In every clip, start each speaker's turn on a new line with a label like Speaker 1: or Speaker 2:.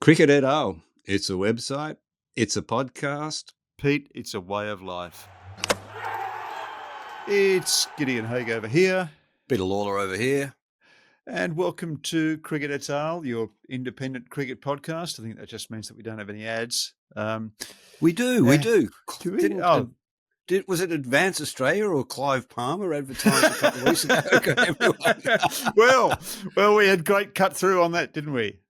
Speaker 1: Cricket et al. It's a website. It's a podcast.
Speaker 2: Pete, it's a way of life. It's Gideon Haig over here.
Speaker 1: Peter Lawler over here.
Speaker 2: And welcome to Cricket et al., your independent cricket podcast. I think that just means that we don't have any ads.
Speaker 1: We do.
Speaker 2: Do we?
Speaker 1: Was it Advance Australia or Clive Palmer advertised a couple of weeks
Speaker 2: ago? well, we had great cut through on that, didn't we?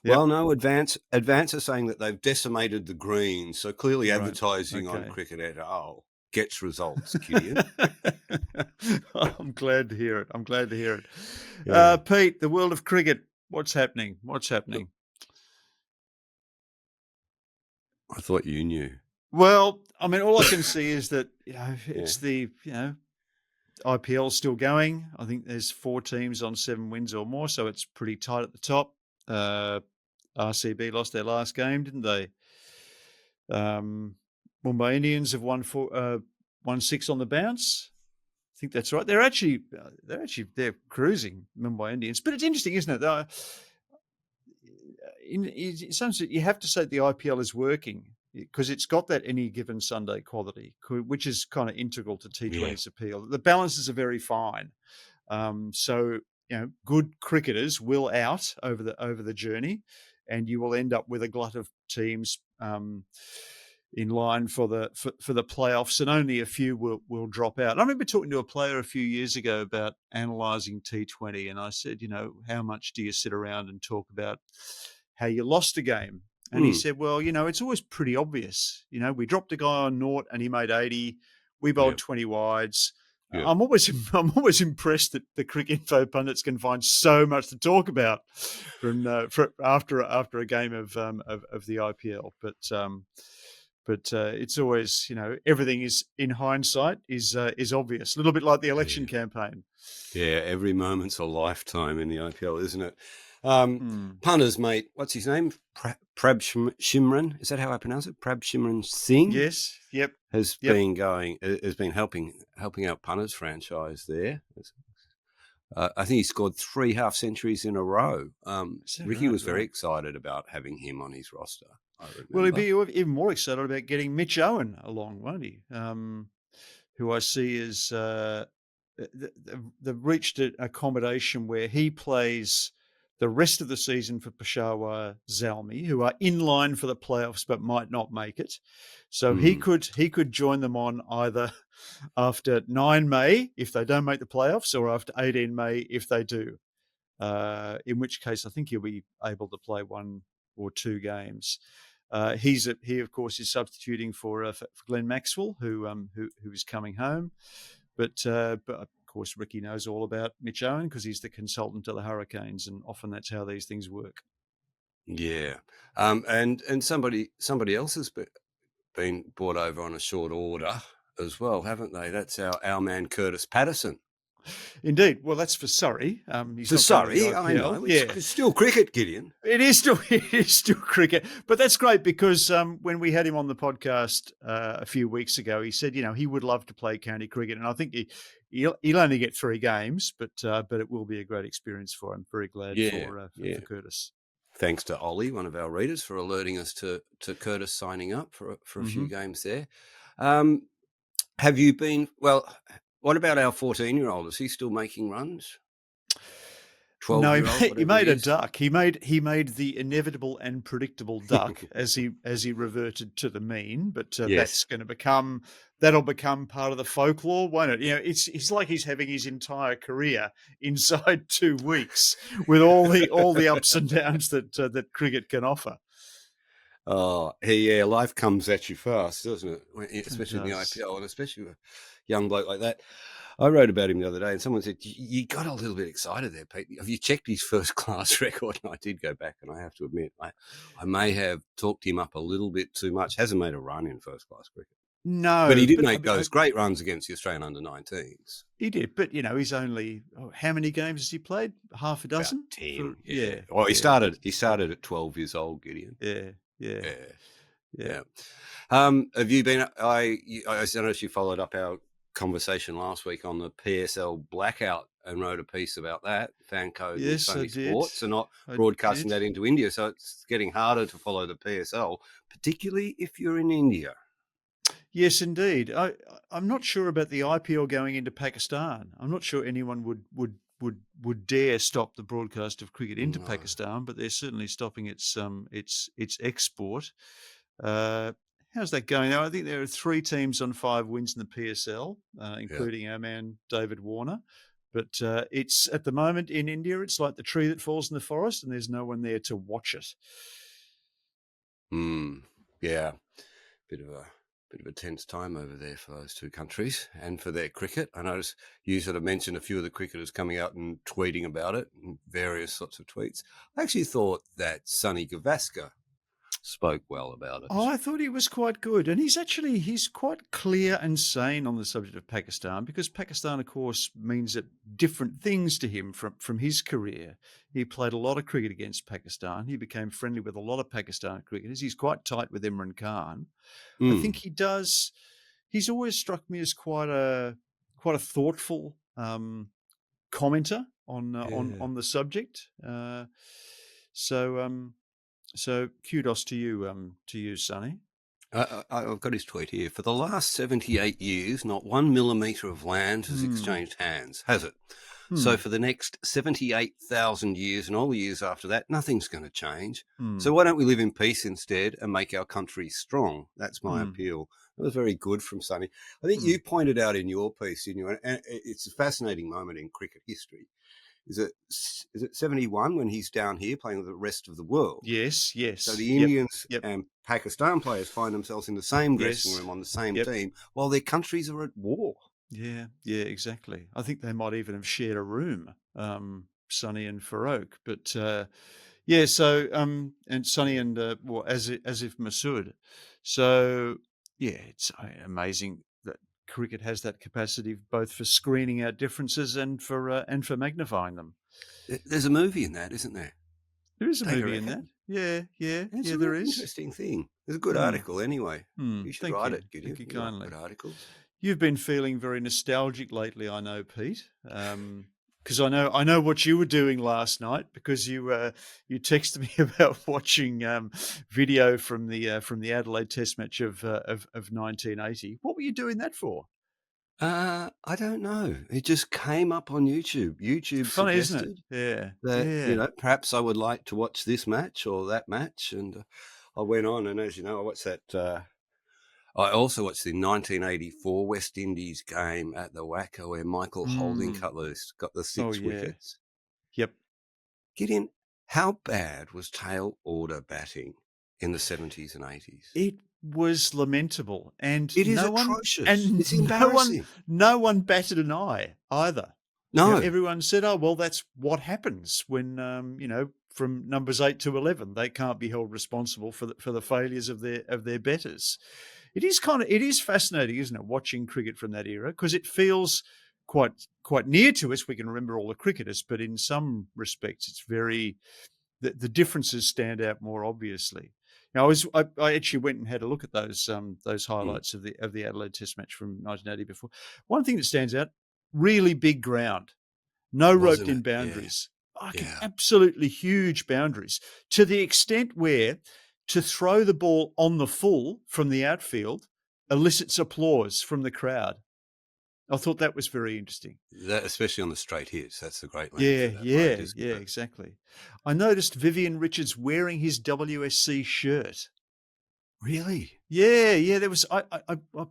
Speaker 1: Yep. Well, no, Advance are saying that they've decimated the greens, so clearly advertising on Cricket et al. Gets results, Gideon.
Speaker 2: I'm glad to hear it. Yeah. Pete, the world of cricket, what's happening?
Speaker 1: I thought you knew.
Speaker 2: Well, I mean, all I can see is that it's the IPL still going. I think there's 4 teams on 7 wins or more, so it's pretty tight at the top. RCB lost their last game, didn't they? Mumbai Indians have won 6 on the bounce. I think that's right. They're cruising, Mumbai Indians. But it's interesting, isn't it? In some sense, you have to say the IPL is working because it's got that any given Sunday quality, which is kind of integral to T20's appeal. The balances are very fine. So good cricketers will out over the journey, and you will end up with a glut of teams in line for the playoffs, and only a few will drop out. I remember talking to a player a few years ago about analysing T20, and I said, how much do you sit around and talk about how you lost a game? And he said, well, it's always pretty obvious. We dropped a guy on naught and he made 80. We bowled 20 wides. Yeah. I'm always impressed that the Cricket Info pundits can find so much to talk about after a game of the IPL. But it's always everything is in hindsight is obvious. A little bit like the election campaign.
Speaker 1: Yeah, every moment's a lifetime in the IPL, isn't it? Punters, mate, what's his name? Prab Shimran. Is that how I pronounce it? Prab Shimran Singh.
Speaker 2: Yes. Yep.
Speaker 1: Has been helping out punters franchise there. I think he scored 3 half centuries in a row. Ricky was very excited about having him on his roster.
Speaker 2: Well, he'd be even more excited about getting Mitch Owen along, won't he? Who I see is they've reached an accommodation where he plays the rest of the season for Peshawar Zalmi, who are in line for the playoffs but might not make it. So he could join them on either after 9 May if they don't make the playoffs, or after 18 May if they do. In which case, I think he'll be able to play 1 or 2 games. He of course is substituting for Glenn Maxwell, who is coming home, but of course Ricky knows all about Mitch Owen because he's the consultant to the Hurricanes, and often that's how these things work.
Speaker 1: Yeah, and somebody else has been brought over on a short order as well, haven't they? That's our man Curtis Patterson.
Speaker 2: Indeed. Well, that's for Surrey.
Speaker 1: For Surrey, I know. It's still cricket, Gideon.
Speaker 2: It is still cricket. But that's great because when we had him on the podcast a few weeks ago, he said, he would love to play county cricket. And I think he'll only get 3 games, but it will be a great experience for him. Very glad for Curtis.
Speaker 1: Thanks to Ollie, one of our readers, for alerting us to Curtis signing up for a few games there. Have you been... Well... What about our 14-year-old? Is he still making runs?
Speaker 2: 12-year-old, he made a duck. He made the inevitable and predictable duck as he reverted to the mean. But that'll become part of the folklore, won't it? It's like he's having his entire career inside 2 weeks with all the ups and downs that cricket can offer.
Speaker 1: Oh, yeah, life comes at you fast, doesn't it? Especially in the IPL, and especially with a young bloke like that. I wrote about him the other day, and someone said, you got a little bit excited there, Pete. Have you checked his first-class record? And I did go back, and I have to admit, I may have talked him up a little bit too much. Hasn't made a run in first-class cricket.
Speaker 2: No.
Speaker 1: But he did make those great runs against the Australian under-19s.
Speaker 2: He did, but, he's only... how many games has he played? Half a dozen?
Speaker 1: About 10, yeah. Well, he started at 12 years old, Gideon.
Speaker 2: Yeah.
Speaker 1: Have you been? I don't know if you followed up our conversation last week on the PSL blackout and wrote a piece about that. Fan code and
Speaker 2: Yes, I
Speaker 1: Sony
Speaker 2: did.
Speaker 1: Sports are not
Speaker 2: I
Speaker 1: broadcasting
Speaker 2: did.
Speaker 1: that into India, so it's getting harder to follow the PSL, particularly if you're in India.
Speaker 2: Yes, indeed. I'm not sure about the IPL going into Pakistan. I'm not sure anyone would dare stop the broadcast of cricket into
Speaker 1: No.
Speaker 2: Pakistan, but they're certainly stopping its export. Uh, how's that going? Now, I think there are 3 teams on 5 wins in the PSL, including our man David Warner. But it's at the moment in India, it's like the tree that falls in the forest, and there's no one there to watch it.
Speaker 1: Yeah, bit of a tense time over there for those two countries and for their cricket. I noticed you sort of mentioned a few of the cricketers coming out and tweeting about it, and various sorts of tweets. I actually thought that Sonny Gavaskar spoke well about it.
Speaker 2: Oh, I thought he was quite good, and he's quite clear and sane on the subject of Pakistan, because Pakistan, of course, means different things to him from his career. He played a lot of cricket against Pakistan. He became friendly with a lot of Pakistan cricketers. He's quite tight with Imran Khan. I think he does. He's always struck me as quite a thoughtful commenter on the subject. So kudos to you, Sonny.
Speaker 1: I've got his tweet here. For the last 78 years, not 1 millimetre of land has exchanged hands, has it? So for the next 78,000 years and all the years after that, nothing's going to change. So why don't we live in peace instead and make our country strong? That's my appeal. That was very good from Sonny. I think you pointed out in your piece, and it's a fascinating moment in cricket history. Is it 71 when he's down here playing with the rest of the world?
Speaker 2: Yes.
Speaker 1: So the Indians and Pakistan players find themselves in the same dressing room on the same team while their countries are at war.
Speaker 2: Yeah, exactly. I think they might even have shared a room, Sonny and Farouk. But so and Sonny and as if Masood. So yeah, it's amazing that cricket has that capacity both for screening out differences and for magnifying them.
Speaker 1: There's a movie in that, isn't there?
Speaker 2: There is a
Speaker 1: Take a
Speaker 2: movie in that.
Speaker 1: reckon.
Speaker 2: Yeah,
Speaker 1: It's a
Speaker 2: there
Speaker 1: really
Speaker 2: is.
Speaker 1: interesting thing. It's a good article anyway. You should
Speaker 2: Thank
Speaker 1: write
Speaker 2: you.
Speaker 1: it, Gideon.
Speaker 2: Thank you
Speaker 1: You write
Speaker 2: kindly.
Speaker 1: good articles.
Speaker 2: You've been feeling very nostalgic lately, I know, Pete. Because I know what you were doing last night, because you texted me about watching video from the Adelaide Test match of 1980. What were you doing that for?
Speaker 1: I don't know. It just came up on YouTube.
Speaker 2: It's
Speaker 1: YouTube
Speaker 2: funny, isn't it?
Speaker 1: suggested that perhaps I would like to watch this match or that match, and I went on. And as you know, I watched that. I also watched the 1984 West Indies game at the Wacker where Michael Holding Cutler's got the 6 wickets.
Speaker 2: Yep.
Speaker 1: Gideon, how bad was tail order batting in the 70s and 80s?
Speaker 2: It was lamentable, and
Speaker 1: it is atrocious. It's embarrassing.
Speaker 2: No one batted an eye either.
Speaker 1: No,
Speaker 2: everyone said, "Oh, well, that's what happens when from numbers 8 to 11, they can't be held responsible for the failures of their betters." It is fascinating, isn't it, watching cricket from that era, because it feels quite near to us. We can remember all the cricketers, but in some respects, it's very the differences stand out more obviously. Now, I actually went and had a look at those highlights of the Adelaide Test match from 1980 before. One thing that stands out: really big ground, no roped in boundaries, absolutely huge boundaries, to the extent where to throw the ball on the full from the outfield elicits applause from the crowd. I thought that was very interesting.
Speaker 1: That, especially on the straight hits, that's the great length.
Speaker 2: Yeah, exactly. I noticed Vivian Richards wearing his WSC shirt.
Speaker 1: Really?
Speaker 2: Yeah. There was. I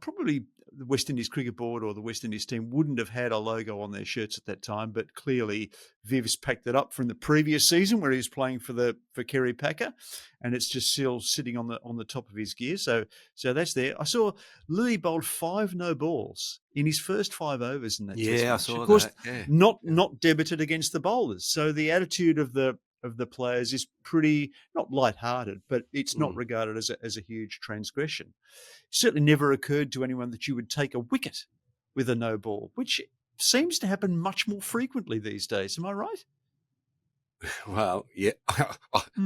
Speaker 2: probably the West Indies Cricket Board or the West Indies team wouldn't have had a logo on their shirts at that time, but clearly Viv's packed it up from the previous season where he was playing for Kerry Packer, and it's just still sitting on the top of his gear. So that's there. I saw Lillee bowled 5 no balls in his first 5 overs in that Test match.
Speaker 1: I saw
Speaker 2: of course,
Speaker 1: that. Yeah.
Speaker 2: Not debited against the bowlers. So the attitude of the players is pretty not lighthearted, but it's not regarded as a huge transgression. It certainly never occurred to anyone that you would take a wicket with a no ball, which seems to happen much more frequently these days. Am I right?
Speaker 1: Well, yeah,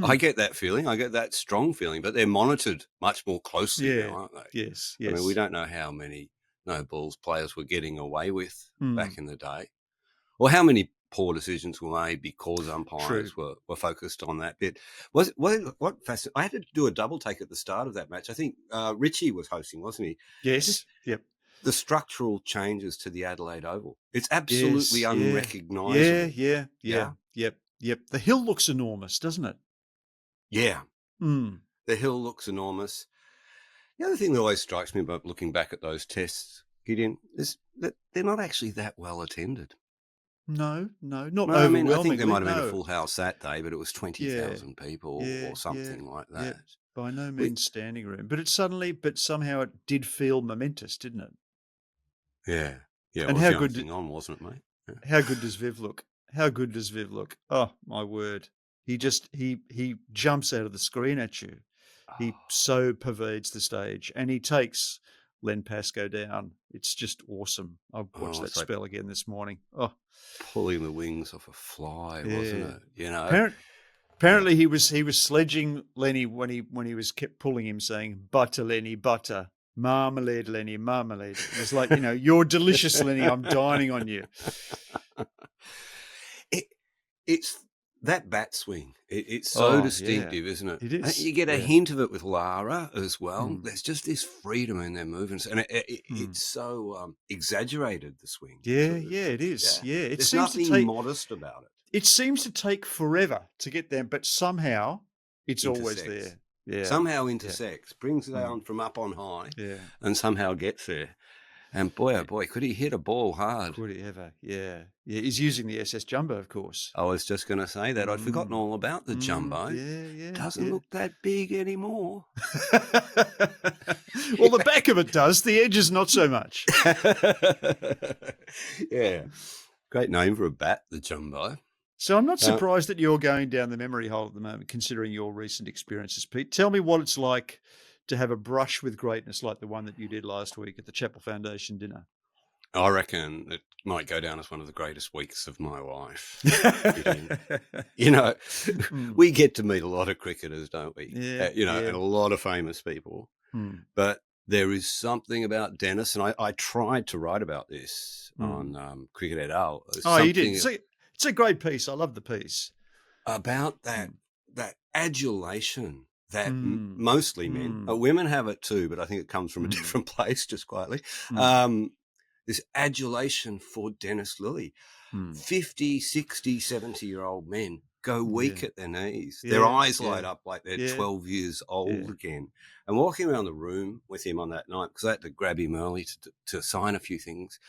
Speaker 1: I get that feeling. I get that strong feeling, but they're monitored much more closely now, aren't they?
Speaker 2: Yes.
Speaker 1: I mean, we don't know how many no balls players were getting away with
Speaker 2: Mm.
Speaker 1: back in the day, or how many poor decisions were made because umpires
Speaker 2: True.
Speaker 1: were focused on that bit. What fascinating? I had to do a double take at the start of that match. I think Richie was hosting, wasn't he?
Speaker 2: Yes.
Speaker 1: Just
Speaker 2: Yep.
Speaker 1: the structural changes to the Adelaide Oval. It's absolutely
Speaker 2: Yes.
Speaker 1: unrecognisable.
Speaker 2: Yeah. Yep. The hill looks enormous, doesn't it?
Speaker 1: Yeah.
Speaker 2: Mm.
Speaker 1: The hill looks enormous. The other thing that always strikes me about looking back at those tests, Gideon, is that they're not actually that well attended.
Speaker 2: No, not
Speaker 1: No, I mean, I think there
Speaker 2: overwhelmingly.
Speaker 1: might have been a
Speaker 2: No.
Speaker 1: full house that day, but it was 20,000 people
Speaker 2: Yeah.
Speaker 1: or something like
Speaker 2: Yeah.
Speaker 1: that.
Speaker 2: By no
Speaker 1: We,
Speaker 2: means standing room, but somehow it did feel momentous, didn't it?
Speaker 1: yeah. Yeah, it
Speaker 2: And
Speaker 1: was the only thing on, wasn't it, mate? Yeah.
Speaker 2: how good does Viv look? How good does Viv look? Oh, my word. He jumps out of the screen at you. He so pervades the stage, and he takes Len Pascoe down. It's just awesome. I watched that spell again this morning. Oh,
Speaker 1: pulling the wings off a fly, wasn't it? You know.
Speaker 2: Apparently he was sledging Lenny when he was kept pulling him, saying, "Butter, Lenny, butter. Marmalade, Lenny, marmalade." It was like, you're delicious, Lenny. I'm dining on you.
Speaker 1: It's that bat swing. It's so distinctive, isn't it?
Speaker 2: It is.
Speaker 1: You get a hint of it with Lara as well.
Speaker 2: Mm.
Speaker 1: There's just this freedom in their movements, and it's so exaggerated, the swing.
Speaker 2: It is. Yeah, it
Speaker 1: There's
Speaker 2: seems
Speaker 1: nothing modest about it.
Speaker 2: It seems to take forever to get there, but somehow it's always there. Yeah.
Speaker 1: Somehow intersects, brings it down from up on high, and somehow gets there. And boy, oh boy, could he hit a ball hard?
Speaker 2: Could he ever? Yeah. He's using the SS Jumbo, of course.
Speaker 1: I was just going to say that. I'd forgotten all about the Jumbo. Doesn't look that big anymore.
Speaker 2: Well, the back of it does. The edges, not so much.
Speaker 1: Yeah. Great name for a bat, the Jumbo.
Speaker 2: So I'm not surprised that you're going down the memory hole at the moment, considering your recent experiences, Pete. Tell me what it's like to have a brush with greatness like the one that you did last week at the Chapel Foundation dinner.
Speaker 1: I reckon it might go down as one of the greatest weeks of my life. We get to meet a lot of cricketers, don't we? And a lot of famous people. But there is something about Dennis, and I tried to write about this on Cricket et al.
Speaker 2: You did. It's a great piece. I love the piece.
Speaker 1: About that adulation that mostly men, women have it too, but I think it comes from a different place, just quietly. This adulation for Dennis Lillee. 50, 60, 70-year-old men go weak at their knees. Their eyes light up like they're 12 years old again. And walking around the room with him on that night, because I had to grab him early to sign a few things,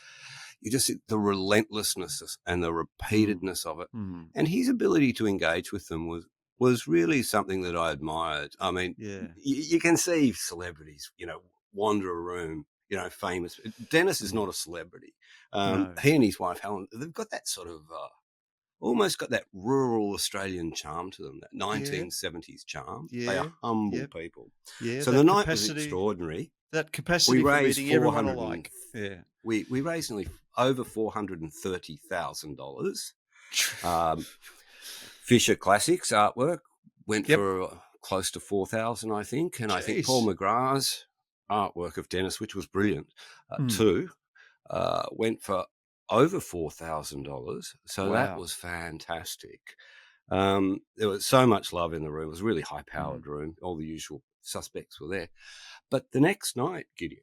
Speaker 1: you just see the relentlessness and the repeatedness of it. And his ability to engage with them was really something that I admired. I mean, you can see celebrities, wander a room, famous. Dennis is not a celebrity.
Speaker 2: No.
Speaker 1: He and his wife, Helen, they've got that sort of almost got that rural Australian charm to them, that 1970s charm. They are humble people. Yeah, so the night was extraordinary.
Speaker 2: That capacity for meeting everyone alike. Yeah.
Speaker 1: We raised nearly over $430,000. Fisher Classics artwork went for close to 4,000, I think. And I think Paul McGrath's artwork of Dennis, which was brilliant, too, went for over $4,000. So that was fantastic. There was so much love in the room. It was a really high-powered room. All the usual suspects were there. But the next night, Gideon,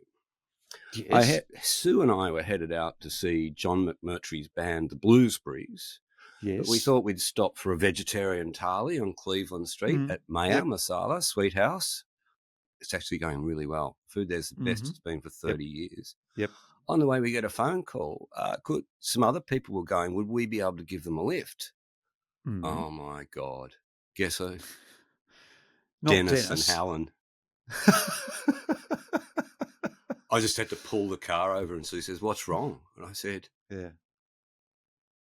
Speaker 1: Sue and I were headed out to see John McMurtry's band, the Bluesberries. Yes. But we thought we'd stop for a vegetarian thali on Cleveland Street at Maya Masala Sweet House. It's actually going really well. Food there's the best it's been for 30 years.
Speaker 2: Yep.
Speaker 1: On the way, we get a phone call. Some other people were going, would we be able to give them a lift? Oh, my God. Guess who? Dennis and Helen. I just had to pull the car over, and Sue says, what's wrong? And I said,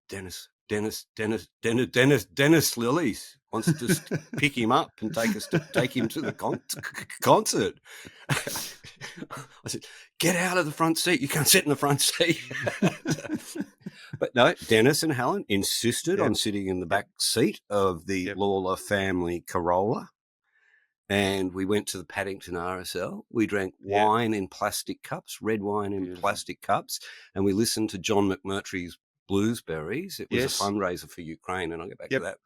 Speaker 1: Dennis Lillee wants to pick him up and take him to the concert. I said, get out of the front seat. You can't sit in the front seat. But no, Dennis and Helen insisted on sitting in the back seat of the Lawler family Corolla. and we went to the Paddington RSL. We drank wine in plastic cups, red wine in plastic cups, and we listened to John McMurtry's Bluesberries. It was a fundraiser for Ukraine, and I'll get back to that.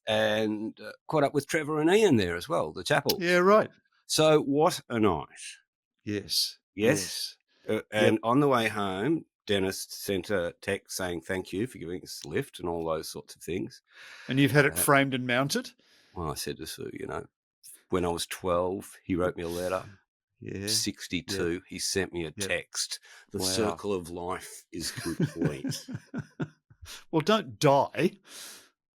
Speaker 1: And caught up with Trevor and Ian there as well, the Chapels.
Speaker 2: Yeah, right.
Speaker 1: So what a night.
Speaker 2: Yes.
Speaker 1: And on the way home, Dennis sent a text saying thank you for giving us a lift and all those sorts of things.
Speaker 2: And you've had it framed and mounted?
Speaker 1: Well, I said to Sue, when I was 12, he wrote me a letter. 62, he sent me a text. The circle of life is complete.
Speaker 2: Well, don't die.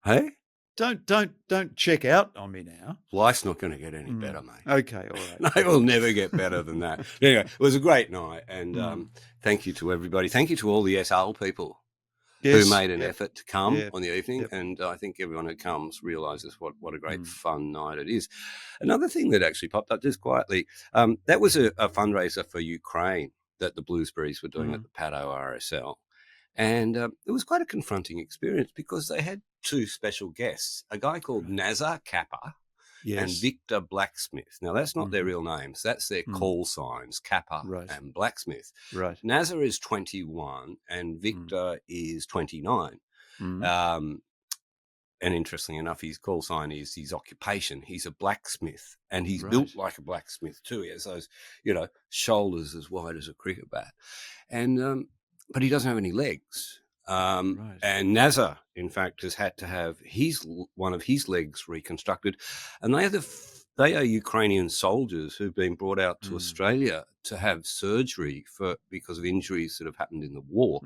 Speaker 1: Hey?
Speaker 2: Don't check out on me now.
Speaker 1: Life's not going to get any better, mate.
Speaker 2: Okay, all right.
Speaker 1: No, it will never get better than that. Anyway, it was a great night, and thank you to everybody. Thank you to all the SL people who made an effort to come on the evening, and I think everyone who comes realises what a great fun night it is. Another thing that actually popped up just quietly, that was a fundraiser for Ukraine that the Bluesberries were doing at the Paddo RSL. And it was quite a confronting experience because they had two special guests, a guy called Nazar Kappa and Victor Blacksmith. Now, that's not their real names. That's their call signs, Kappa and Blacksmith.
Speaker 2: Right.
Speaker 1: Nazar is 21 and Victor is 29. And interestingly enough, his call sign is his occupation. He's a blacksmith, and he's built like a blacksmith too. He has those, shoulders as wide as a cricket bat. And but he doesn't have any legs. And Nazar, in fact, has had to have one of his legs reconstructed. And they are Ukrainian soldiers who've been brought out to Australia to have surgery because of injuries that have happened in the war.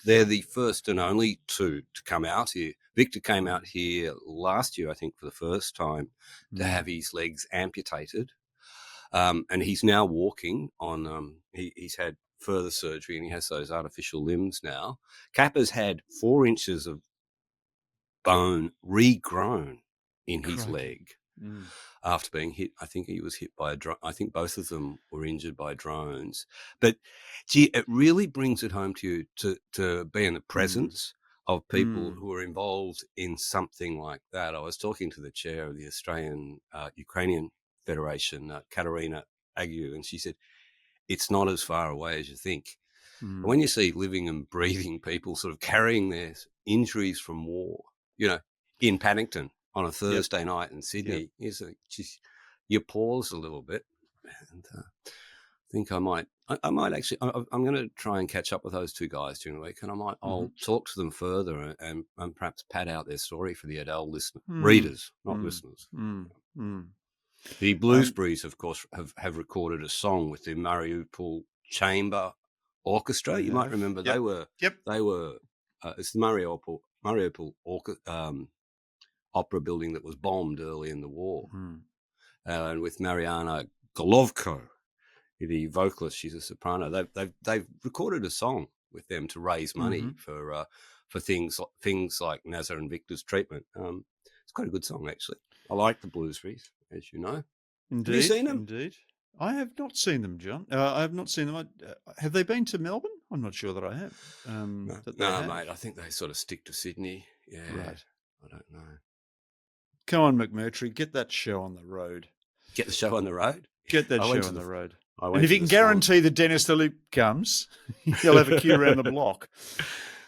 Speaker 1: They're the first and only two to come out here. Victor came out here last year, I think, for the first time to have his legs amputated. And he's now walking on, he's had further surgery and he has those artificial limbs now. Kappa's had 4 inches of bone regrown in his leg after being hit. I think he was hit by a drone. I think both of them were injured by drones. But gee, it really brings it home to you to be in the presence of people who are involved in something like that. I was talking to the chair of the Australian Ukrainian Federation, Katerina Agu, and she said, it's not as far away as you think. When you see living and breathing people sort of carrying their injuries from war, in Paddington on a Thursday night in Sydney, you pause a little bit. And I think I might actually, I'm going to try and catch up with those two guys during the week, and I'll talk to them further and perhaps pad out their story for the Adele readers, not listeners. The Bluesberries, of course, have recorded a song with the Mariupol Chamber Orchestra. You might remember they were it's the Mariupol opera building that was bombed early in the war, and with Mariana Golovko, the vocalist, she's a soprano. They've recorded a song with them to raise money for things like Nazar and Victor's treatment. It's quite a good song, actually. I like the Bluesberries, as you know.
Speaker 2: Indeed,
Speaker 1: have you seen them?
Speaker 2: Indeed. I have not seen them, John. I have not seen them. Have they been to Melbourne? I'm not sure that I have.
Speaker 1: No, mate. I think they sort of stick to Sydney. Yeah,
Speaker 2: right.
Speaker 1: I don't know.
Speaker 2: Come on, McMurtry, get that show on the road.
Speaker 1: Get the show on the road?
Speaker 2: Get that show on the road.
Speaker 1: And
Speaker 2: if you can guarantee that Dennis Lillee comes, he'll have a queue around the block.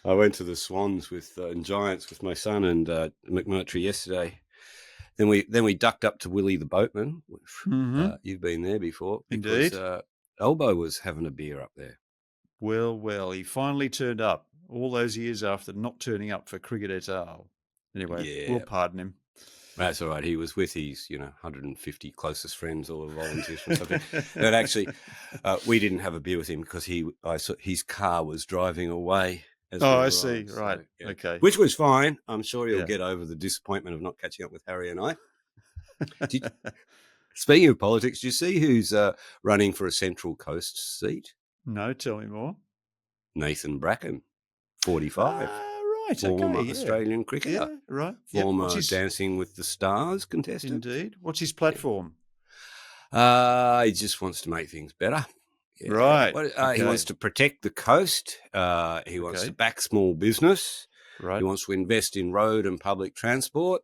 Speaker 1: I went to the Swans and Giants with my son and McMurtry yesterday. Then we ducked up to Willie the Boatman. You've been there before.
Speaker 2: Indeed.
Speaker 1: Elbow was having a beer up there.
Speaker 2: Well, he finally turned up all those years after not turning up for cricket et al. Anyway, we'll pardon him.
Speaker 1: That's all right. He was with his, 150 closest friends, all the volunteers from something. But actually, we didn't have a beer with him because his car was driving away.
Speaker 2: I see. Right. So, yeah. Okay.
Speaker 1: Which was fine. I'm sure he'll get over the disappointment of not catching up with Harry and I. Speaking of politics, do you see who's running for a Central Coast seat?
Speaker 2: No, tell me more.
Speaker 1: Nathan Bracken, 45.
Speaker 2: Right.
Speaker 1: Former Australian cricketer.
Speaker 2: Yeah, right.
Speaker 1: Former Dancing with the Stars contestant.
Speaker 2: Indeed. What's his platform?
Speaker 1: He just wants to make things better.
Speaker 2: Yeah. Right.
Speaker 1: He wants to protect the coast. He wants to back small business.
Speaker 2: Right.
Speaker 1: He wants to invest in road and public transport.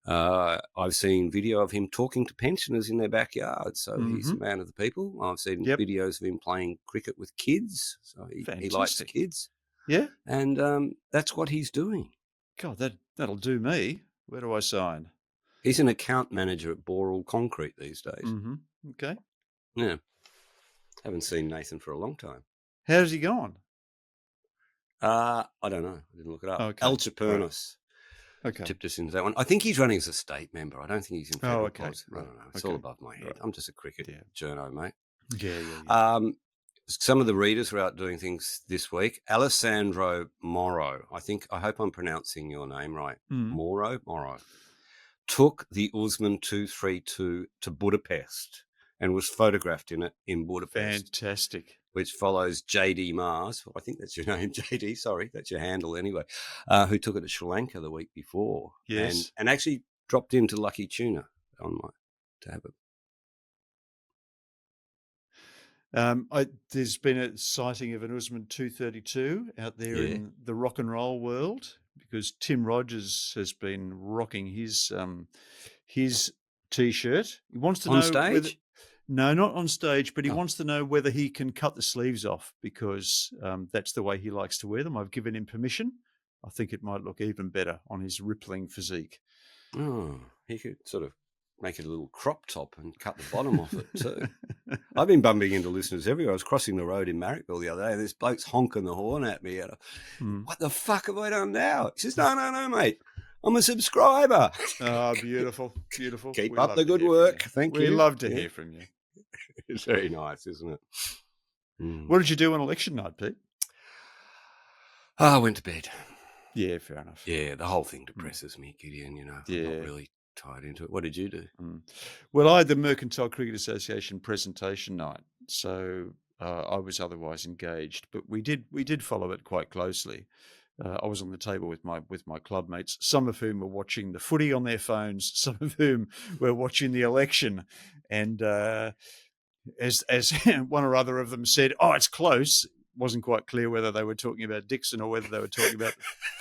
Speaker 1: I've seen video of him talking to pensioners in their backyard. So he's a man of the people. I've seen videos of him playing cricket with kids. So he likes kids.
Speaker 2: Yeah.
Speaker 1: And that's what he's doing.
Speaker 2: God, that'll do me. Where do I sign?
Speaker 1: He's an account manager at Boral Concrete these days.
Speaker 2: Mm-hmm. Okay.
Speaker 1: Yeah. Haven't seen Nathan for a long time.
Speaker 2: How's he gone?
Speaker 1: I don't know. I didn't look it up.
Speaker 2: Okay.
Speaker 1: El Chapurnos tipped us into that one. I think he's running as a state member. I don't think he's in federal politics. I don't know. It's all above my head. Right. I'm just a cricket journo, mate.
Speaker 2: Yeah.
Speaker 1: Some of the readers were out doing things this week. Alessandro Moro, I hope I'm pronouncing your name right. Moro, took the Usman 232 to Budapest and was photographed in it in Budapest.
Speaker 2: Fantastic.
Speaker 1: Which follows JD Mars. I think that's your name, JD. Sorry, that's your handle anyway. Who took it to Sri Lanka the week before.
Speaker 2: Yes.
Speaker 1: And actually dropped into Lucky Tuna to have it.
Speaker 2: There's been a sighting of an Usman 232 out there in the rock and roll world because Tim Rogers has been rocking his T-shirt. He wants to know
Speaker 1: on stage.
Speaker 2: No, not on stage, but he wants to know whether he can cut the sleeves off because that's the way he likes to wear them. I've given him permission. I think it might look even better on his rippling physique.
Speaker 1: Oh, he could sort of make it a little crop top and cut the bottom off it too. I've been bumping into listeners everywhere. I was crossing the road in Marrickville the other day and this bloke's honking the horn at me. What the fuck have I done now? He says, no, mate. I'm a subscriber.
Speaker 2: Oh, beautiful.
Speaker 1: Keep up the good work. Thank you.
Speaker 2: We love to hear from you.
Speaker 1: It's very nice, isn't it?
Speaker 2: What did you do on election night, Pete?
Speaker 1: I went to bed.
Speaker 2: Yeah, fair enough.
Speaker 1: Yeah, the whole thing depresses me, Gideon, I'm not really tied into it. What did you do?
Speaker 2: Well, I had the Mercantile Cricket Association presentation night, so I was otherwise engaged, but we did follow it quite closely. I was on the table with my club mates, some of whom were watching the footy on their phones, some of whom were watching the election, and as one or other of them said, "Oh, it's close." Wasn't quite clear whether they were talking about Dixon or whether they were talking about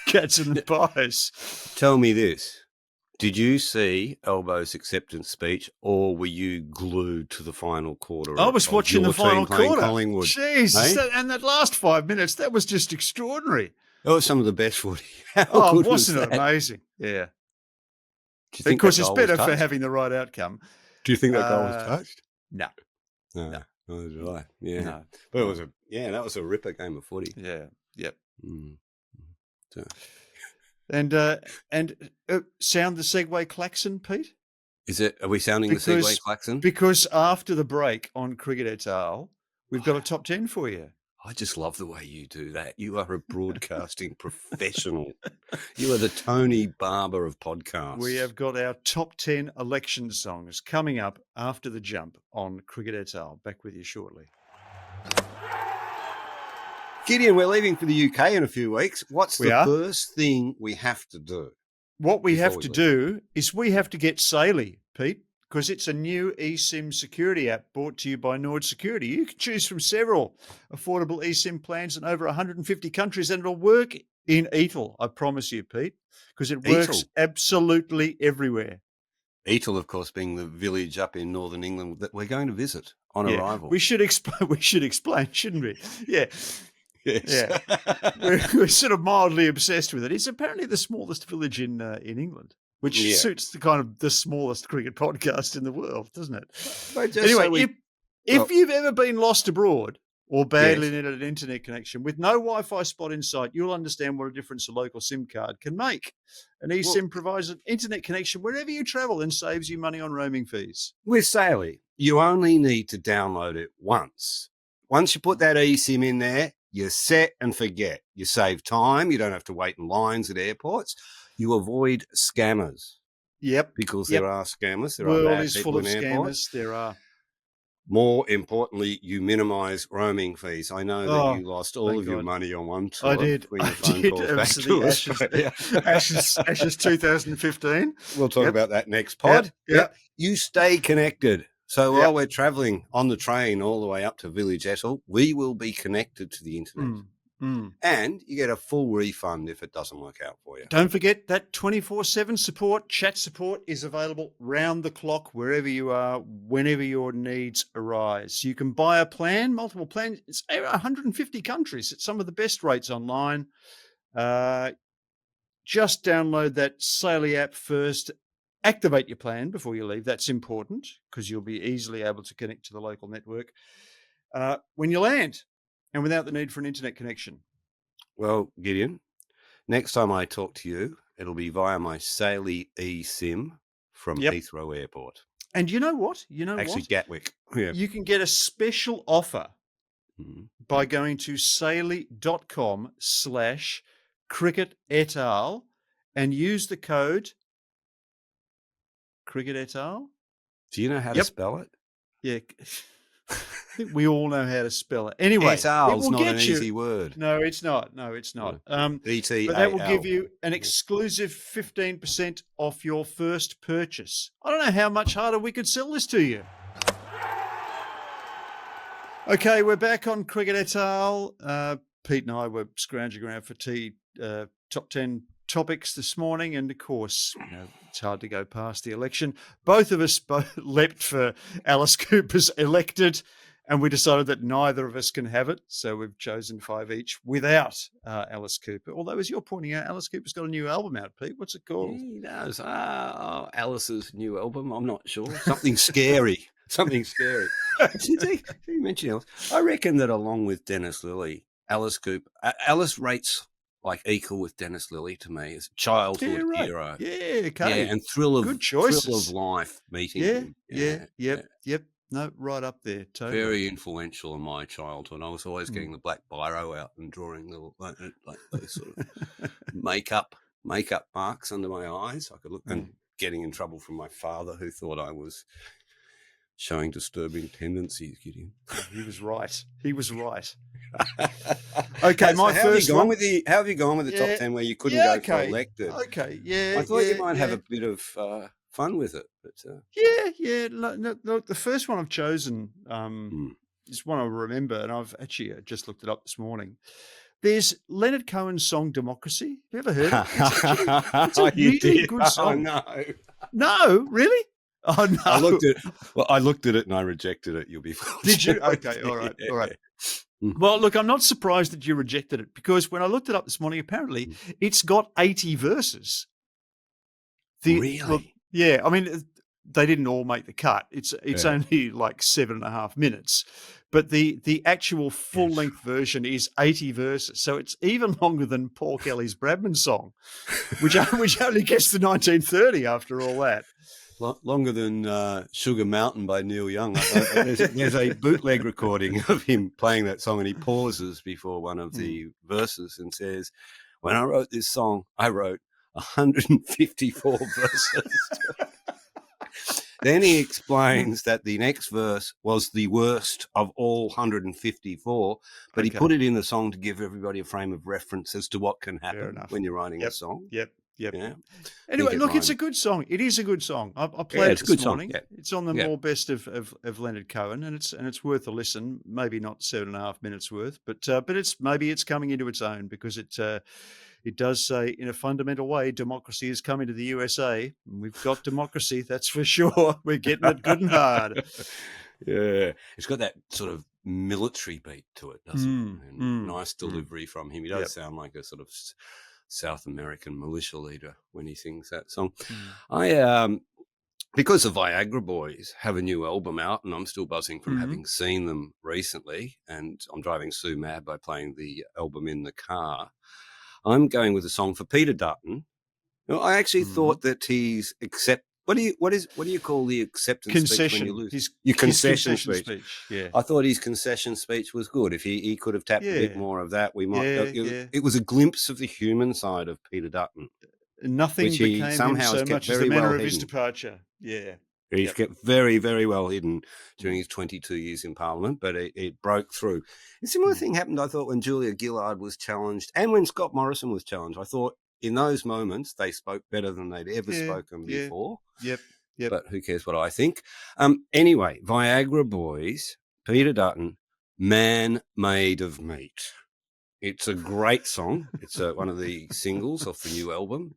Speaker 2: cats and the pies.
Speaker 1: Tell me this. Did you see Elbow's acceptance speech or were you glued to the final quarter?
Speaker 2: I was watching the final quarter.
Speaker 1: Collingwood?
Speaker 2: Jeez. Hey? And that last 5 minutes, that was just extraordinary.
Speaker 1: That was some of the best footy.
Speaker 2: Wasn't it amazing? Yeah. Because it's better for having the right outcome.
Speaker 1: Do you think that goal was touched?
Speaker 2: No.
Speaker 1: No. Neither did I. Yeah.
Speaker 2: No.
Speaker 1: But it was that was a ripper game of footy.
Speaker 2: Yeah. Yep.
Speaker 1: So.
Speaker 2: And sound the Segway klaxon, Pete?
Speaker 1: Are we sounding the Segway klaxon?
Speaker 2: Because after the break on Cricket et al., we've got a top 10 for you.
Speaker 1: I just love the way you do that. You are a broadcasting professional. You are the Tony Barber of podcasts.
Speaker 2: We have got our top 10 election songs coming up after the jump on Cricket et al. Back with you shortly.
Speaker 1: Gideon, we're leaving for the UK in a few weeks. What's the first thing we have to do?
Speaker 2: What we have to do is we have to get Saily, Pete, because it's a new eSIM security app brought to you by Nord Security. You can choose from several affordable eSIM plans in over 150 countries, and it'll work in Etal, I promise you, Pete, because it works absolutely everywhere.
Speaker 1: Etal, of course, being the village up in northern England that we're going to visit on arrival.
Speaker 2: We should explain, shouldn't we? Yeah.
Speaker 1: Yes.
Speaker 2: Yeah. We're sort of mildly obsessed with it. It's apparently the smallest village in England, which suits the smallest cricket podcast in the world, doesn't it? Anyway, if you've ever been lost abroad or badly needed an internet connection with no Wi-Fi spot in sight, you'll understand what a difference a local SIM card can make. An eSIM provides an internet connection wherever you travel and saves you money on roaming fees.
Speaker 1: With Saily, you only need to download it once. Once you put that eSIM in there, you set and forget. You save time. You don't have to wait in lines at airports. You avoid scammers.
Speaker 2: Yep.
Speaker 1: Because there are scammers.
Speaker 2: The world is full of scammers. There are.
Speaker 1: More importantly, you minimise roaming fees. I know that you lost all of your money on one tour.
Speaker 2: I did. Ashes 2015.
Speaker 1: We'll talk about that next pod.
Speaker 2: Yep.
Speaker 1: You stay connected. So while we're travelling on the train all the way up to Village Etal, we will be connected to the internet. And you get a full refund if it doesn't work out for you.
Speaker 2: Don't forget that 24/7 support, chat support is available round the clock, wherever you are, whenever your needs arise. You can buy a plan, multiple plans. It's 150 countries. It's some of the best rates online. Just download that Saley app first. Activate your plan before you leave. That's important because you'll be easily able to connect to the local network when you land and without the need for an internet connection.
Speaker 1: Well, Gideon, next time I talk to you, it'll be via my Saley eSIM from Heathrow Airport.
Speaker 2: And you know what?
Speaker 1: Actually, Gatwick. Yeah.
Speaker 2: You can get a special offer by going to saley.com/cricket et al. And use the code cricket et al.
Speaker 1: Do you know how to spell it?
Speaker 2: Yeah. I think we all know how to spell it. Anyway,
Speaker 1: et al. Is not an easy word.
Speaker 2: No, it's not.
Speaker 1: E-T-A-L.
Speaker 2: But that will give you an exclusive 15% off your first purchase. I don't know how much harder we could sell this to you. Okay, we're back on Cricket et al. Pete and I were scrounging around for top 10 topics this morning, and of course, it's hard to go past the election. Both of us leapt for Alice Cooper's Elected, and we decided that neither of us can have it, so we've chosen 5 each without Alice Cooper. Although, as you're pointing out, Alice Cooper's got a new album out, Pete. What's it called?
Speaker 1: He does. Alice's new album. I'm not sure. Something scary. Something scary. Did you mention Alice? I reckon that along with Dennis Lillee, Alice Cooper, Alice rates like equal with Dennis Lillee to me as a childhood hero.
Speaker 2: Yeah, okay.
Speaker 1: Yeah, and thrill of life meeting him.
Speaker 2: Yep. No, right up there. Totally.
Speaker 1: Very influential in my childhood. I was always getting the black biro out and drawing little like those sort of makeup marks under my eyes. I could look and getting in trouble from my father, who thought I was showing disturbing tendencies, Gideon.
Speaker 2: He was right. Okay,
Speaker 1: how have you gone with the top 10 where you couldn't go for Elected?
Speaker 2: Okay, yeah.
Speaker 1: I thought you might have a bit of fun with it, but
Speaker 2: Look, the first one I've chosen is one I remember, and I've actually just looked it up this morning. There's Leonard Cohen's song "Democracy." Have you ever heard it? It's a really good song.
Speaker 1: Oh, no.
Speaker 2: No, really? Oh no!
Speaker 1: I looked at it and I rejected it. You'll be fine.
Speaker 2: Did you? Okay, all right. Well, look, I'm not surprised that you rejected it, because when I looked it up this morning, apparently it's got 80 verses.
Speaker 1: Really?
Speaker 2: Well, yeah. I mean, they didn't all make the cut. It's only like 7.5 minutes, but the actual full length version is 80 verses. So it's even longer than Paul Kelly's Bradman song, which only gets to 1930 after all that.
Speaker 1: Longer than Sugar Mountain by Neil Young. There's a bootleg recording of him playing that song, and he pauses before one of the verses and says, "When I wrote this song, I wrote 154 verses." Then he explains that the next verse was the worst of all 154, but he put it in the song to give everybody a frame of reference as to what can happen when you're writing a song.
Speaker 2: Yep.
Speaker 1: Yeah.
Speaker 2: Anyway, look, it's a good song. It is a good song. I played it this morning. Yeah. It's on the more best of Leonard Cohen, and it's worth a listen. Maybe not 7.5 minutes worth, but it's coming into its own, because it does say in a fundamental way, democracy is coming to the USA. And we've got democracy, that's for sure. We're getting it good and hard.
Speaker 1: Yeah, it's got that sort of military beat to it, doesn't it? And nice delivery from him. He does sound like a sort of South American militia leader when he sings that song. Because the Viagra Boys have a new album out, and I'm still buzzing from having seen them recently, and I'm driving Sue mad by playing the album in the car, I'm going with a song for Peter Dutton. I actually thought that he's What do you call the acceptance speech when you lose? Your concession speech.
Speaker 2: Yeah.
Speaker 1: I thought his concession speech was good. If he could have tapped a bit more of that, we might. It was a glimpse of the human side of Peter Dutton.
Speaker 2: Nothing became him so much as the manner of his departure. Yeah.
Speaker 1: He's kept very, very well hidden during his 22 years in Parliament, but it broke through. A similar thing happened, I thought, when Julia Gillard was challenged and when Scott Morrison was challenged. I thought in those moments they spoke better than they'd ever spoken before.
Speaker 2: Yep.
Speaker 1: But who cares what I think? Anyway, Viagra Boys, Peter Dutton, Man Made of Meat. It's a great song. It's one of the singles off the new album.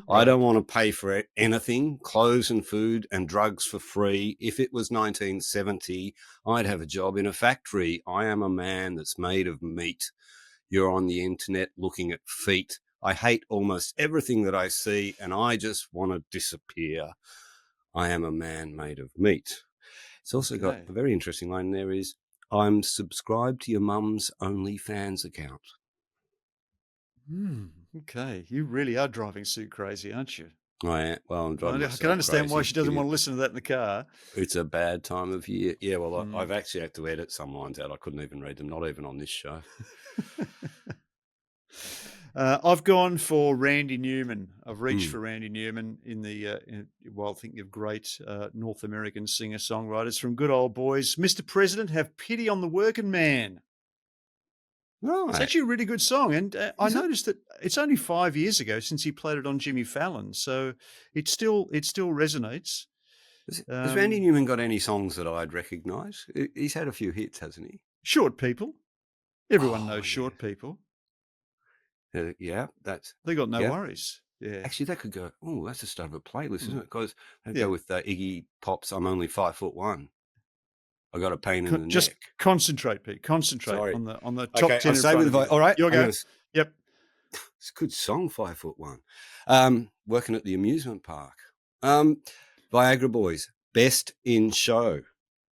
Speaker 2: Right.
Speaker 1: I don't want to pay for anything, clothes and food and drugs for free. If it was 1970, I'd have a job in a factory. I am a man that's made of meat. You're on the internet looking at feet. I hate almost everything that I see, and I just want to disappear. I am a man made of meat. It's also got a very interesting line there is, I'm subscribed to your mum's OnlyFans account.
Speaker 2: Okay. You really are driving Sue crazy, aren't you?
Speaker 1: I'm driving
Speaker 2: I can understand why she doesn't want to listen to that in the car.
Speaker 1: It's a bad time of year. Yeah, well, I've actually had to edit some lines out. I couldn't even read them, not even on this show.
Speaker 2: I've gone for Randy Newman. I've reached for Randy Newman while thinking of great North American singer-songwriters from good old boys. Mr. President, have pity on the working man.
Speaker 1: Right.
Speaker 2: It's actually a really good song. And I noticed that it's only 5 years ago since he played it on Jimmy Fallon. So it still resonates.
Speaker 1: Has Randy Newman got any songs that I'd recognise? He's had a few hits, hasn't he?
Speaker 2: Short People. Everyone knows Short People.
Speaker 1: Yeah,
Speaker 2: they got no worries. Yeah,
Speaker 1: actually, that could go. Oh, that's the start of a playlist, isn't it? Because they go with Iggy Pop's "I'm Only 5'1". I got a pain in the
Speaker 2: just
Speaker 1: neck.
Speaker 2: Concentrate, Pete. Concentrate
Speaker 1: Sorry.
Speaker 2: on the top 10.
Speaker 1: I'll stay with
Speaker 2: all
Speaker 1: right.
Speaker 2: Your go. Yep.
Speaker 1: It's a good song, 5'1". Working at the amusement park. Viagra Boys, Best in Show.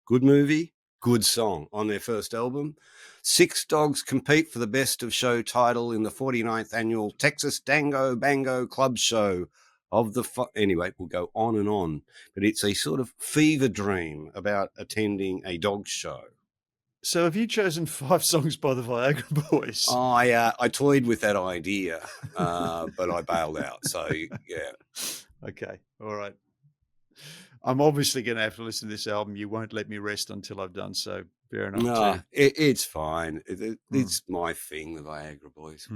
Speaker 1: Good movie, good song on their first album. 6 dogs compete for the Best of Show title in the 49th annual Texas Dango Bango Club Show of the... Anyway, we'll go on. But it's a sort of fever dream about attending a dog show.
Speaker 2: So have you chosen 5 songs by the Viagra Boys?
Speaker 1: I toyed with that idea, but I bailed out. So, yeah.
Speaker 2: Okay. All right. I'm obviously going to have to listen to this album. You won't let me rest until I've done so. Fair enough.
Speaker 1: No, it's fine. It's my thing, the Viagra Boys.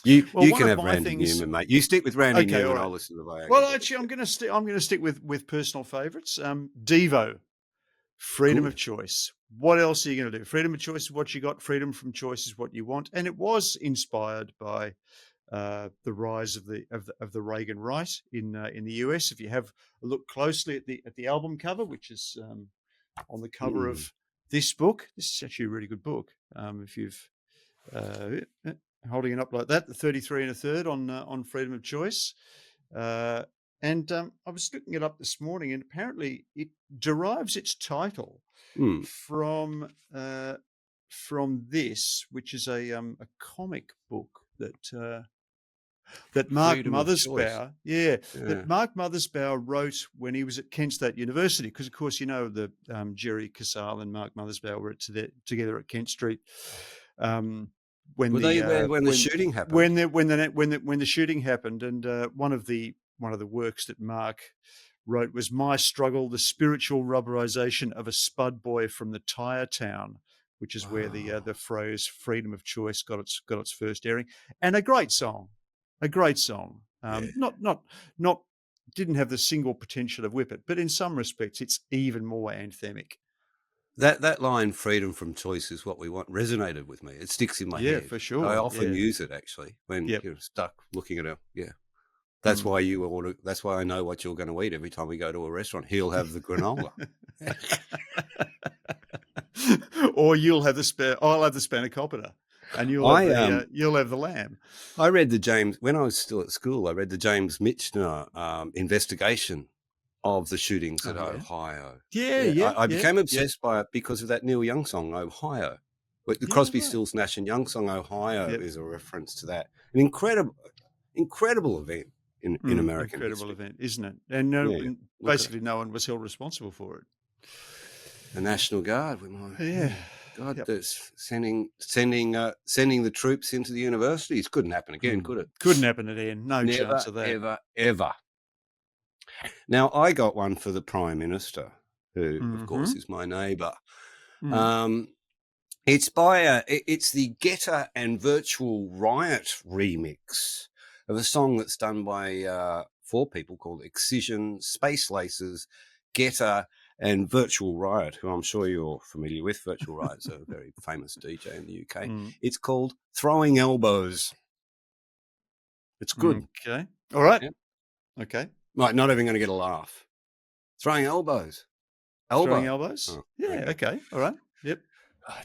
Speaker 1: You can have Randy Newman, mate. You stick with Randy Newman. Right. I'll listen to the Viagra.
Speaker 2: Well, actually, I'm going to stick with personal favourites. Devo, freedom of choice. What else are you going to do? Freedom of choice is what you got. Freedom from choice is what you want. And it was inspired by the rise of the Reagan right in the US. If you have a look closely at the album cover, which is on the cover of this book, this is actually a really good book. If you've holding it up like that, the 33 1/3 on freedom of choice. And I was looking it up this morning, and apparently it derives its title from this, which is a comic book that Mark Mothersbaugh, that Mark Mothersbaugh wrote when he was at Kent State University, because of course the Jerry Casale and Mark Mothersbaugh were together at Kent Street. When
Speaker 1: the shooting happened?
Speaker 2: When the shooting happened, and one of the works that Mark wrote was "My Struggle: The Spiritual Rubberization of a Spud Boy from the Tire Town," which is where the phrase "freedom of choice" got its first airing, and a great song. Not didn't have the single potential of Whippet, but in some respects, it's even more anthemic.
Speaker 1: That line, freedom from choice is what we want, resonated with me. It sticks in my head.
Speaker 2: Yeah, for sure.
Speaker 1: I often use it actually when you're stuck looking at That's why you order. That's why I know what you're going to eat every time we go to a restaurant. He'll have the granola,
Speaker 2: or you'll have I'll have the spanakopita, and you'll have the lamb.
Speaker 1: I read when I was still at school. I read the James Michener investigation of the shootings at Ohio. I became obsessed by it because of that Neil Young song, Ohio. But the Crosby, Stills, Nash and Young song, Ohio, is a reference to that. An incredible event in American
Speaker 2: incredible
Speaker 1: history.
Speaker 2: Event, isn't it? And basically no one was held responsible for it.
Speaker 1: The National Guard, that's sending the troops into the universities. Couldn't happen again, could it?
Speaker 2: Couldn't happen again. No chance of that.
Speaker 1: Ever. Now, I got one for the Prime Minister, who, of course, is my neighbour. It's it's the Getter and Virtual Riot remix of a song that's done by 4 people called Excision, Space Laces, Getter, and Virtual Riot, who I'm sure you're familiar with. Virtual Riot's a very famous DJ in the UK. It's called Throwing Elbows. It's good.
Speaker 2: Okay. All right.
Speaker 1: Yeah.
Speaker 2: Okay.
Speaker 1: Right, not even going to get a laugh. Throwing Elbows.
Speaker 2: Throwing elbows?
Speaker 1: Oh,
Speaker 2: yeah, okay. All right. Yep.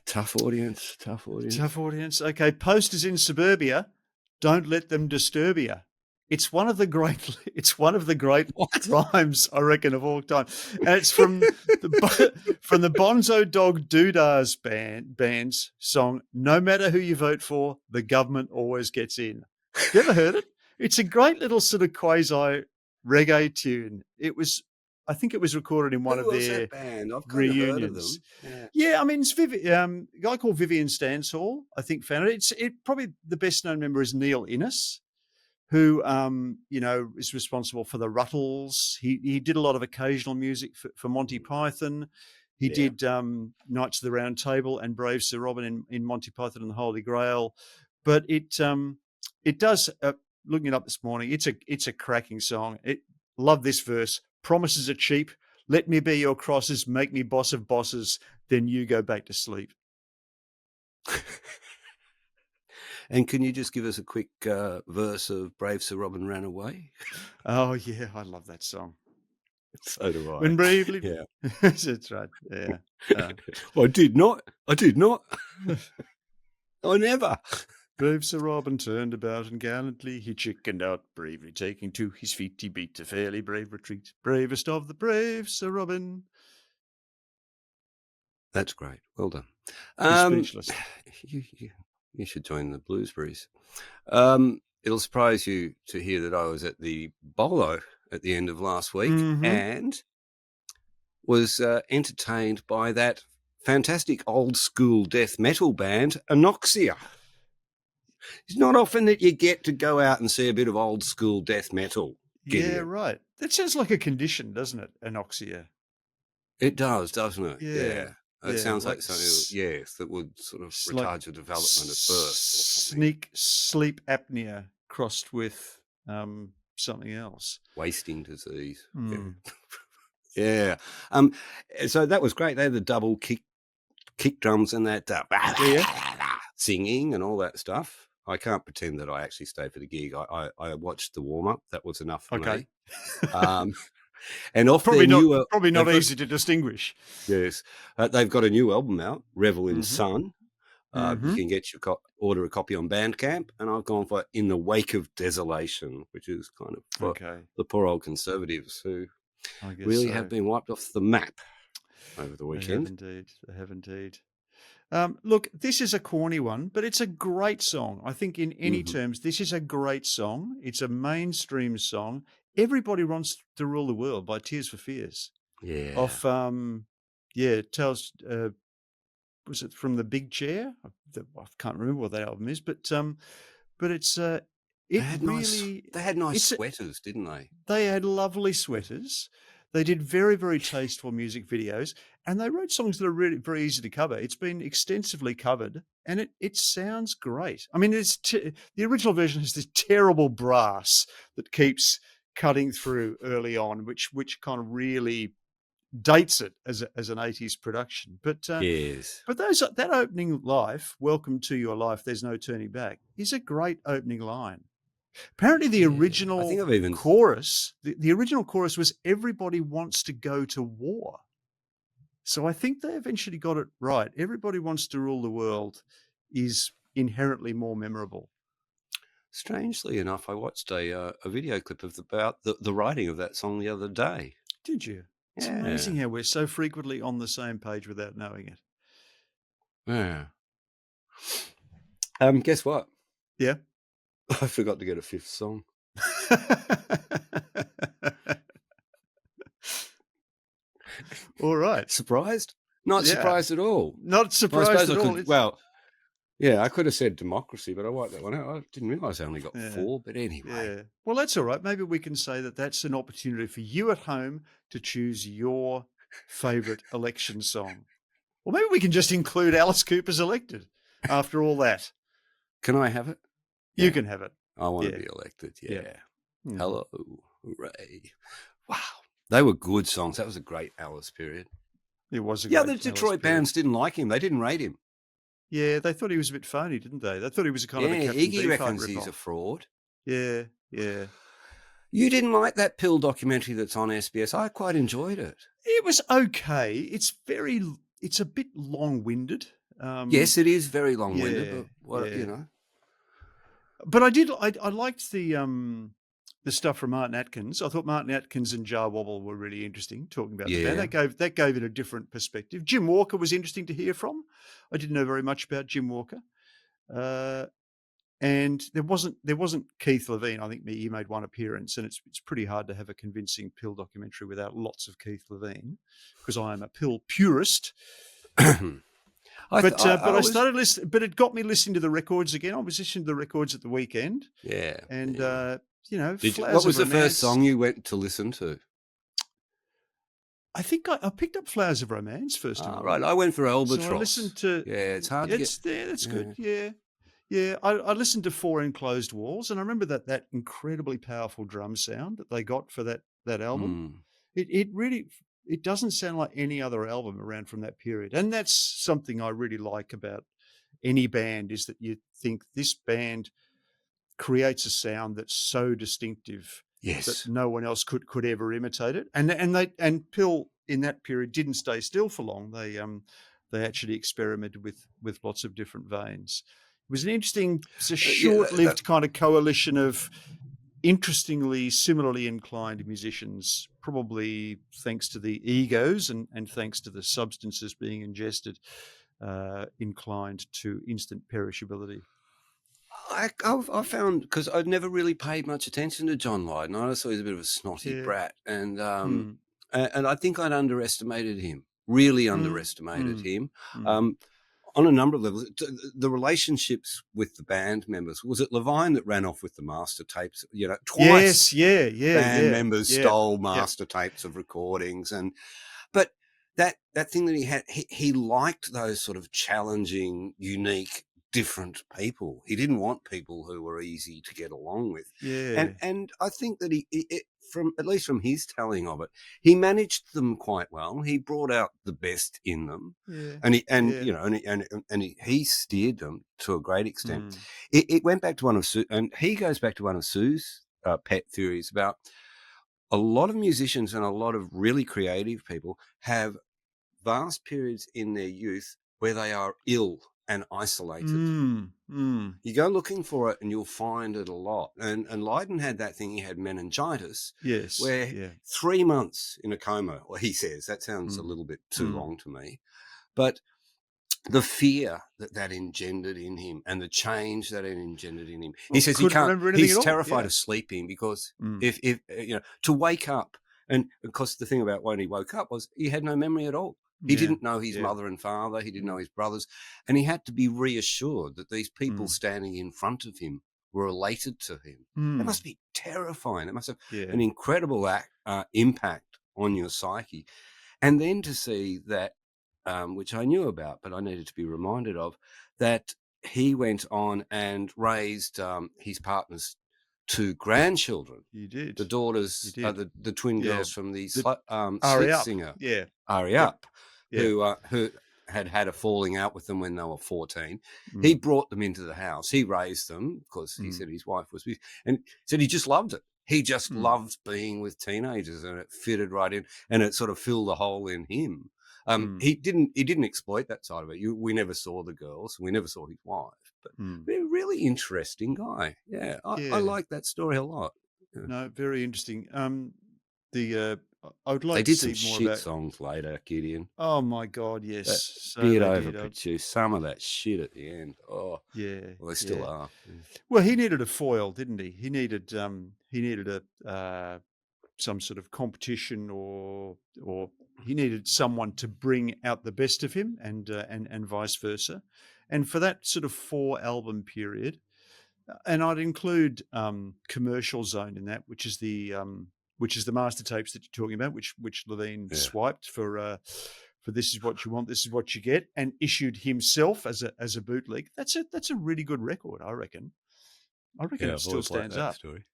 Speaker 1: Tough audience.
Speaker 2: Tough audience. Okay. Posters in suburbia, don't let them disturb you. It's one of the great rhymes, I reckon, of all time. And it's from the Bonzo Dog Doodahs band's song, No Matter Who You Vote For, the Government Always Gets In. You ever heard it? It's a great little sort of quasi reggae tune. I think it was recorded in one of their
Speaker 1: band? I've kind
Speaker 2: reunions.
Speaker 1: of heard of them.
Speaker 2: Yeah, I mean, it's a guy called Vivian Stanshall, I think, founded it. Probably the best known member is Neil Innes, who is responsible for the Ruttles. He did a lot of occasional music for Monty Python. He did Knights of the Round Table and Brave Sir Robin in Monty Python and the Holy Grail. But it does. Looking it up this morning, it's a cracking song. Love this verse. Promises are cheap. Let me be your crosses. Make me boss of bosses. Then you go back to sleep.
Speaker 1: And can you just give us a quick verse of Brave Sir Robin Ran Away?
Speaker 2: Oh, yeah. I love that song.
Speaker 1: So do I.
Speaker 2: When bravely.
Speaker 1: Yeah.
Speaker 2: That's right. Yeah.
Speaker 1: I did not. I never.
Speaker 2: Brave Sir Robin turned about and gallantly he chickened out, bravely taking to his feet he beat a fairly brave retreat. Bravest of the brave, Sir Robin.
Speaker 1: That's great. Well done.
Speaker 2: Speechless.
Speaker 1: You should join the Bluesberries. It'll surprise you to hear that I was at the Bolo at the end of last week and was entertained by that fantastic old school death metal band, Anoxia. It's not often that you get to go out and see a bit of old school death metal. Gideon.
Speaker 2: Yeah, right. That sounds like a condition, doesn't it? Anoxia.
Speaker 1: It does, doesn't it?
Speaker 2: Yeah.
Speaker 1: It sounds like something, that would sort of retard your development at birth. Or
Speaker 2: sleep apnea crossed with something else.
Speaker 1: Wasting disease.
Speaker 2: Mm.
Speaker 1: Yeah. So that was great. They had the double kick drums and that singing and all that stuff. I can't pretend that I actually stayed for the gig. I watched the warm up. That was enough for me. And off
Speaker 2: probably not easy to distinguish.
Speaker 1: Yes, they've got a new album out, Revel in Sun. You can order a copy on Bandcamp, and I've gone for In the Wake of Desolation, which is kind of for the poor old conservatives who really have been wiped off the map over the weekend.
Speaker 2: They have indeed. Look, this is a corny one, but it's a great song. I think in any terms, this is a great song. It's a mainstream song. Everybody Wants to Rule the World by Tears for Fears.
Speaker 1: Yeah.
Speaker 2: Off, tells, was it from The Big Chair? I can't remember what that album is, but it's,
Speaker 1: they had nice sweaters, didn't they?
Speaker 2: They had lovely sweaters. They did very, very tasteful music videos, and they wrote songs that are really very easy to cover. It's been extensively covered, and it sounds great. I mean, the original version has this terrible brass that keeps cutting through early on, which kind of really dates it as an 80s production. But
Speaker 1: yes.
Speaker 2: But that opening life, "Welcome to Your Life, There's No Turning Back," is a great opening line. Apparently, the original chorus, the original chorus was "Everybody wants to go to war." So I think they eventually got it right. "Everybody wants to rule the world" is inherently more memorable.
Speaker 1: Strangely enough, I watched a video clip about the writing of that song the other day.
Speaker 2: Did you? It's amazing how we're so frequently on the same page without knowing it.
Speaker 1: Yeah. Guess what?
Speaker 2: Yeah.
Speaker 1: I forgot to get a fifth song.
Speaker 2: All right.
Speaker 1: Surprised? Not surprised at all.
Speaker 2: Not surprised at all.
Speaker 1: I could have said Democracy, but I wiped that one out. I didn't realise I only got 4, but anyway.
Speaker 2: Yeah. Well, that's all right. Maybe we can say that that's an opportunity for you at home to choose your favourite election song. Or maybe we can just include Alice Cooper's Elected after all that.
Speaker 1: Can I have it?
Speaker 2: You can have it.
Speaker 1: I want to be elected, yeah. Hello, hooray. Wow. They were good songs. That was a great Alice period.
Speaker 2: It was a
Speaker 1: Yeah,
Speaker 2: great
Speaker 1: the
Speaker 2: Alice
Speaker 1: Detroit
Speaker 2: period.
Speaker 1: bands didn't like him. They didn't rate him.
Speaker 2: Yeah, they thought he was a bit phony, didn't they? They thought he was a kind of a
Speaker 1: Yeah,
Speaker 2: Captain
Speaker 1: Iggy
Speaker 2: Beefheart
Speaker 1: reckons he's a
Speaker 2: rip-off.
Speaker 1: fraud.
Speaker 2: Yeah, yeah.
Speaker 1: You didn't like that Pill documentary that's on SBS? I quite enjoyed it.
Speaker 2: It was okay. It's a bit long-winded.
Speaker 1: Yes, it is very long-winded,
Speaker 2: Yeah,
Speaker 1: but what
Speaker 2: yeah.
Speaker 1: you know.
Speaker 2: But I liked the stuff from Martin Atkins. I thought Martin Atkins and Jar Wobble were really interesting, talking about the band.
Speaker 1: Yeah.
Speaker 2: That gave it a different perspective. Jim Walker was interesting to hear from. I didn't know very much about Jim Walker. And there wasn't Keith Levine. I think he made one appearance, and it's pretty hard to have a convincing Pill documentary without lots of Keith Levine, because I am a Pill purist. But I started listening. But it got me listening to the records again. I was listening to the records at the weekend.
Speaker 1: Yeah.
Speaker 2: And
Speaker 1: what was the first song you went to listen to?
Speaker 2: I think I picked up Flowers of Romance first of all.
Speaker 1: Right, I went for Albatross.
Speaker 2: So I listened to.
Speaker 1: Yeah, it's hard to get.
Speaker 2: That's good. Yeah. Yeah, I listened to Four Enclosed Walls, and I remember that incredibly powerful drum sound that they got for that album. It really doesn't sound like any other album around from that period, and that's something I really like about any band, is that you think this band creates a sound that's so distinctive that no one else could ever imitate it. And Pill in that period didn't stay still for long. They actually experimented with lots of different veins. It was a short-lived kind of coalition of interestingly similarly inclined musicians, probably thanks to the egos and thanks to the substances being ingested, inclined to instant perishability.
Speaker 1: I found, because I'd never really paid much attention to John Lydon. I always thought he was a bit of a snotty brat, and I think I'd underestimated him. Really underestimated him. On a number of levels. The relationships with the band members. Was it Levine that ran off with the master tapes? Twice.
Speaker 2: Yes,
Speaker 1: band members stole master tapes of recordings, but that thing that he had, he liked those sort of challenging, unique, different people. He didn't want people who were easy to get along with.
Speaker 2: Yeah.
Speaker 1: And I think that at least from his telling of it, he managed them quite well. He brought out the best in them, and he steered them to a great extent. It went back to one of Sue, and he goes back to one of Sue's pet theories about a lot of musicians and a lot of really creative people have vast periods in their youth where they are ill and isolated. You go looking for it and you'll find it a lot. And Lydon had that thing. He had meningitis.
Speaker 2: Yes.
Speaker 1: Where 3 months in a coma, well, he says, that sounds a little bit too long to me. But the fear that engendered in him and the change that it engendered in him. He says he's terrified of sleeping because if to wake up, and of course the thing about when he woke up was he had no memory at all. He didn't know his mother and father. He didn't know his brothers. And he had to be reassured that these people standing in front of him were related to him. It must be terrifying. It must have an incredible impact on your psyche. And then to see that, which I knew about, but I needed to be reminded of, that he went on and raised his partner's 2 grandchildren.
Speaker 2: You did.
Speaker 1: The daughters, the twin girls from the
Speaker 2: Ari
Speaker 1: singer,
Speaker 2: Ari
Speaker 1: Up, who had a falling out with them when they were 14. He brought them into the house. He raised them because he said his wife was busy, and said he just loved it. He just loved being with teenagers, and it fitted right in, and it sort of filled a hole in him. He didn't exploit that side of it. We never saw the girls. We never saw his wife. But a really interesting guy. Yeah, I like that story a lot. Yeah.
Speaker 2: No, very interesting. I would like
Speaker 1: to
Speaker 2: see more
Speaker 1: some shit songs later, Gideon.
Speaker 2: Oh my God, yes.
Speaker 1: A bit overproduced. Some of that shit at the end. Oh,
Speaker 2: yeah.
Speaker 1: Well, they still are. Yeah.
Speaker 2: Well, he needed a foil, didn't he? He needed some sort of competition, or he needed someone to bring out the best of him, and vice versa. And for that sort of 4-album period, and I'd include Commercial Zone in that, which is the master tapes that you're talking about, which Levine swiped for This Is What You Want, This Is What You Get, and issued himself as a bootleg. That's a really good record, I reckon. I reckon it still stands up.
Speaker 1: Story.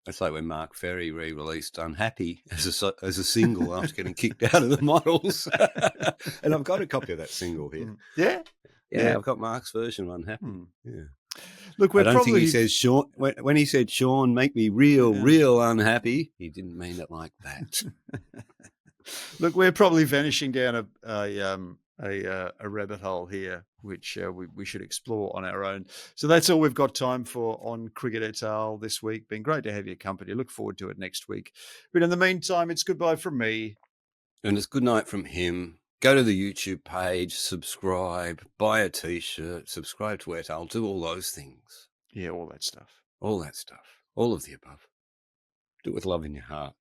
Speaker 1: It's like when Mark Ferry re-released "Unhappy" as a single after getting kicked out of the Models, and I've got a copy of that single here.
Speaker 2: Yeah,
Speaker 1: yeah, I've got Mark's version of "Unhappy." Yeah,
Speaker 2: Look,
Speaker 1: I
Speaker 2: we're
Speaker 1: don't think
Speaker 2: probably
Speaker 1: he says Sean when he said Sean, make me real unhappy. He didn't mean it like that.
Speaker 2: Look, we're probably vanishing down a rabbit hole here, which we should explore on our own. So that's all we've got time for on Cricket et al. This week. Been great to have your company. Look forward to it next week. But in the meantime, it's goodbye from me.
Speaker 1: And it's good night from him. Go to the YouTube page, subscribe, buy a T-shirt, subscribe to et al. Do all those things.
Speaker 2: Yeah, all that stuff.
Speaker 1: All that stuff. All of the above. Do it with love in your heart.